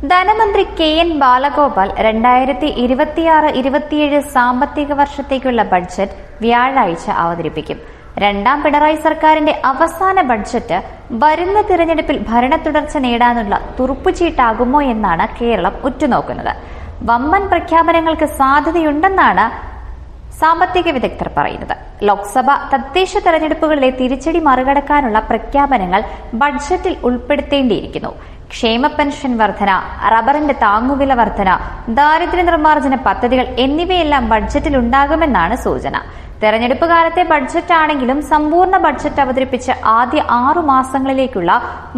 ധനമന്ത്രി കെ.എൻ. ബാലഗോപാൽ 2026-27 സാമ്പത്തിക വർഷത്തേക്കുള്ള ബഡ്ജറ്റ് വ്യാഴാഴ്ച അവതരിപ്പിക്കും. രണ്ടാം പിണറായി സർക്കാരിന്റെ അവസാന ബഡ്ജറ്റ് വരുന്ന തിരഞ്ഞെടുപ്പിൽ ഭരണ തുടർച്ച നേടാനുള്ള തുറുപ്പുചീട്ടാകുമോ എന്നാണ് കേരളം ഉറ്റുനോക്കുന്നത്. വമ്പൻ പ്രഖ്യാപനങ്ങൾക്ക് സാധ്യതയുണ്ടെന്നാണ് സാമ്പത്തിക വിദഗ്ധർ പറയുന്നത്. ലോക്സഭ തദ്ദേശ തെരഞ്ഞെടുപ്പുകളിലെ തിരിച്ചടി മറികടക്കാനുള്ള പ്രഖ്യാപനങ്ങൾ ബഡ്ജറ്റിൽ ഉൾപ്പെടുത്തേണ്ടിയിരിക്കുന്നു. ക്ഷേമ പെൻഷൻ വർധന, റബ്ബറിന്റെ താങ്ങുവില വർധന, ദാരിദ്ര്യ നിർമ്മാർജ്ജന പദ്ധതികൾ എന്നിവയെല്ലാം ബഡ്ജറ്റിൽ ഉണ്ടാകുമെന്നാണ് സൂചന. തെരഞ്ഞെടുപ്പ് കാലത്തെ ബഡ്ജറ്റ് ആണെങ്കിലും സമ്പൂർണ്ണ ബഡ്ജറ്റ് അവതരിപ്പിച്ച് ആദ്യ 6 മാസങ്ങളിലേക്കുള്ള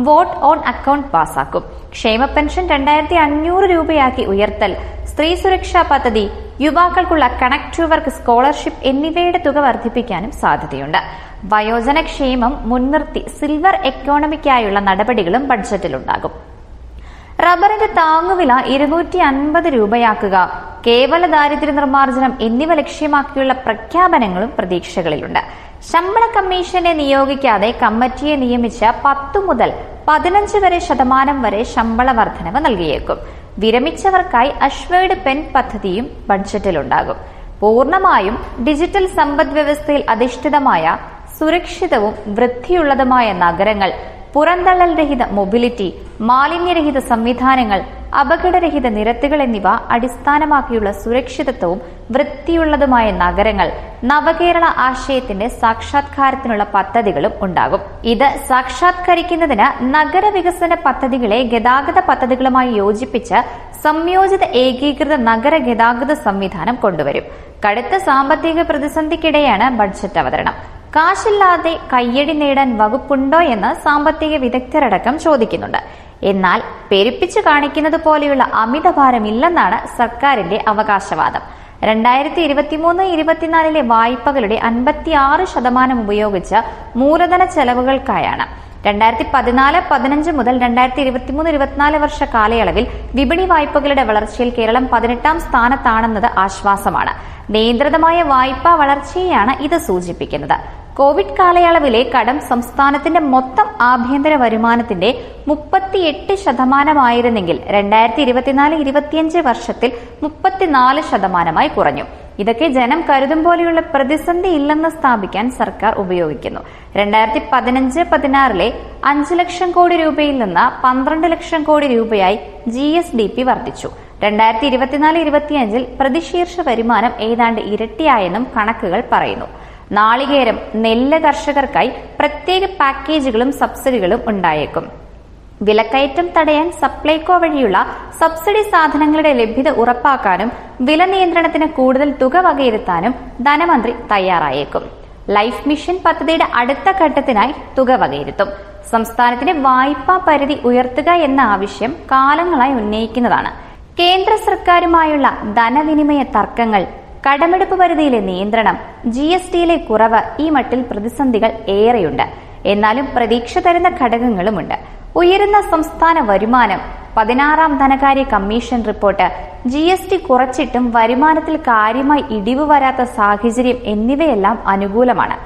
വോട്ട് ഓൺ അക്കൌണ്ട് പാസാക്കും. ക്ഷേമ പെൻഷൻ 2500 രൂപയാക്കി ഉയർത്തൽ, സ്ത്രീ സുരക്ഷാ പദ്ധതി, യുവാക്കൾക്കുള്ള കണക്ട് ടു വർക്ക് സ്കോളർഷിപ്പ് എന്നിവയുടെ തുക വർദ്ധിപ്പിക്കാനും സാധ്യതയുണ്ട്. വയോജന ക്ഷേമം മുൻനിർത്തി സിൽവർ എക്കോണമിക്കായുള്ള നടപടികളും ബഡ്ജറ്റിലുണ്ടാകും. റബ്ബറിന്റെ താങ്ങുവില 250 രൂപയാക്കുക, കേവല ദാരിദ്ര്യ നിർമ്മാർജ്ജനം എന്നിവ ലക്ഷ്യമാക്കിയുള്ള പ്രഖ്യാപനങ്ങളും പ്രതീക്ഷകളിലുണ്ട്. ശമ്പള കമ്മീഷനെ നിയോഗിക്കാതെ കമ്മിറ്റിയെ നിയമിച്ച് 10 മുതൽ 15% വരെ ശമ്പള വർധനവ് നൽകിയേക്കും. വിരമിച്ചവർക്കായി അഷ്വേർഡ് പെൻ പദ്ധതിയും ബഡ്ജറ്റിലുണ്ടാകും. പൂർണ്ണമായും ഡിജിറ്റൽ സമ്പദ് വ്യവസ്ഥയിൽ അധിഷ്ഠിതമായ സുരക്ഷിതവും വൃത്തിയുള്ളതുമായ നഗരങ്ങൾ, പുറന്തള്ളൽ രഹിത മൊബിലിറ്റി, മാലിന്യരഹിത സംവിധാനങ്ങൾ, അപകടരഹിത നിരത്തുകൾ എന്നിവ അടിസ്ഥാനമാക്കിയുള്ള സുരക്ഷിതത്വവും വൃത്തിയുള്ളതുമായ നഗരങ്ങൾ, നവകേരള ആശയത്തിന്റെ സാക്ഷാത്കാരത്തിനുള്ള പദ്ധതികളും ഉണ്ടാകും. ഇത് സാക്ഷാത്കരിക്കുന്നതിന് നഗരവികസന പദ്ധതികളെ ഗതാഗത പദ്ധതികളുമായി യോജിപ്പിച്ച് സംയോജിത ഏകീകൃത നഗര ഗതാഗത സംവിധാനം കൊണ്ടുവരും. കടുത്ത സാമ്പത്തിക പ്രതിസന്ധിക്കിടെയാണ് ബഡ്ജറ്റ് അവതരണം. കാശില്ലാതെ കയ്യടി നേടാൻ വകുപ്പുണ്ടോ എന്ന് സാമ്പത്തിക വിദഗ്ധരടക്കം ചോദിക്കുന്നുണ്ട്. എന്നാൽ പെരുപ്പിച്ചു കാണിക്കുന്നത് പോലെയുള്ള അമിതഭാരമില്ലെന്നാണ് സർക്കാരിന്റെ അവകാശവാദം. 2023-24 വായ്പകളുടെ 56% ഉപയോഗിച്ച് മൂലധന ചെലവുകൾക്കായാണ്. 2014-15 മുതൽ 2023-24 വർഷ കാലയളവിൽ വിപണി വായ്പകളുടെ വളർച്ചയിൽ കേരളം 18ാം സ്ഥാനത്താണെന്നത് ആശ്വാസമാണ്. നിയന്ത്രിതമായ വായ്പാ വളർച്ചയെയാണ് ഇത് സൂചിപ്പിക്കുന്നത്. കോവിഡ് കാലയളവിലെ കടം സംസ്ഥാനത്തിന്റെ മൊത്തം ആഭ്യന്തര വരുമാനത്തിന്റെ 38% 2024-25 വർഷത്തിൽ 34% കുറഞ്ഞു. ഇതൊക്കെ ജനം കരുതും പോലെയുള്ള പ്രതിസന്ധി ഇല്ലെന്ന് സ്ഥാപിക്കാൻ സർക്കാർ ഉപയോഗിക്കുന്നു. 2015-16 5 ലക്ഷം കോടി രൂപയിൽ നിന്ന് 12 ലക്ഷം കോടി രൂപയായി GSDP വർദ്ധിച്ചു. 2024-25 പ്രതിശീർഷ വരുമാനം ഏതാണ്ട് ഇരട്ടിയായെന്നും കണക്കുകൾ പറയുന്നു. നാളികേരം, നെല്ല് കർഷകർക്കായി പ്രത്യേക പാക്കേജുകളും സബ്സിഡികളും ഉണ്ടായേക്കും. വിലക്കയറ്റം തടയാൻ സപ്ലൈകോ വഴിയുള്ള സബ്സിഡി സാധനങ്ങളുടെ ലഭ്യത ഉറപ്പാക്കാനും വില നിയന്ത്രണത്തിന് കൂടുതൽ തുക വകയിരുത്താനും ധനമന്ത്രി തയ്യാറായേക്കും. ലൈഫ് മിഷൻ പദ്ധതിയുടെ അടുത്ത ഘട്ടത്തിനായി തുക വകയിരുത്തും. സംസ്ഥാനത്തിന്റെ വായ്പാ പരിധി ഉയർത്തുക എന്ന ആവശ്യം കാലങ്ങളായി ഉന്നയിക്കുന്നതാണ്. കേന്ദ്ര സർക്കാരുമായുള്ള ധനവിനിമയ തർക്കങ്ങൾ, കടമെടുപ്പ് പരിധിയിലെ നിയന്ത്രണം, GSTയിലെ കുറവ്, ഈ മട്ടിൽ പ്രതിസന്ധികൾ ഏറെയുണ്ട്. എന്നാലും പ്രതീക്ഷ തരുന്ന ഘടകങ്ങളുമുണ്ട്. ഉയരുന്ന സംസ്ഥാന വരുമാനം, 16ാം ധനകാര്യ കമ്മീഷൻ റിപ്പോർട്ട്, GST കുറച്ചിട്ടും വരുമാനത്തിൽ കാര്യമായി ഇടിവ് വരാത്ത സാഹചര്യം എന്നിവയെല്ലാം അനുകൂലമാണ്.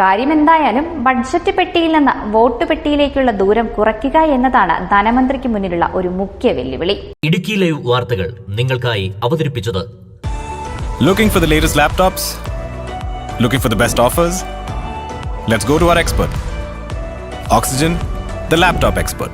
കാര്യമെന്തായാലും ബഡ്ജറ്റ് പെട്ടിയിൽ നിന്ന് വോട്ട് പെട്ടിയിലേക്കുള്ള ദൂരം കുറയ്ക്കുക എന്നതാണ് ധനമന്ത്രിക്ക് മുന്നിലുള്ള ഒരു മുഖ്യ വെല്ലുവിളി. ഇടുക്കി ലൈവ് വാർത്തകൾ നിങ്ങൾക്കായി അവതരിപ്പിച്ചത്. Looking for the latest laptops? Looking for the best offers? Let's go to our expert. Oxygen, the laptop expert.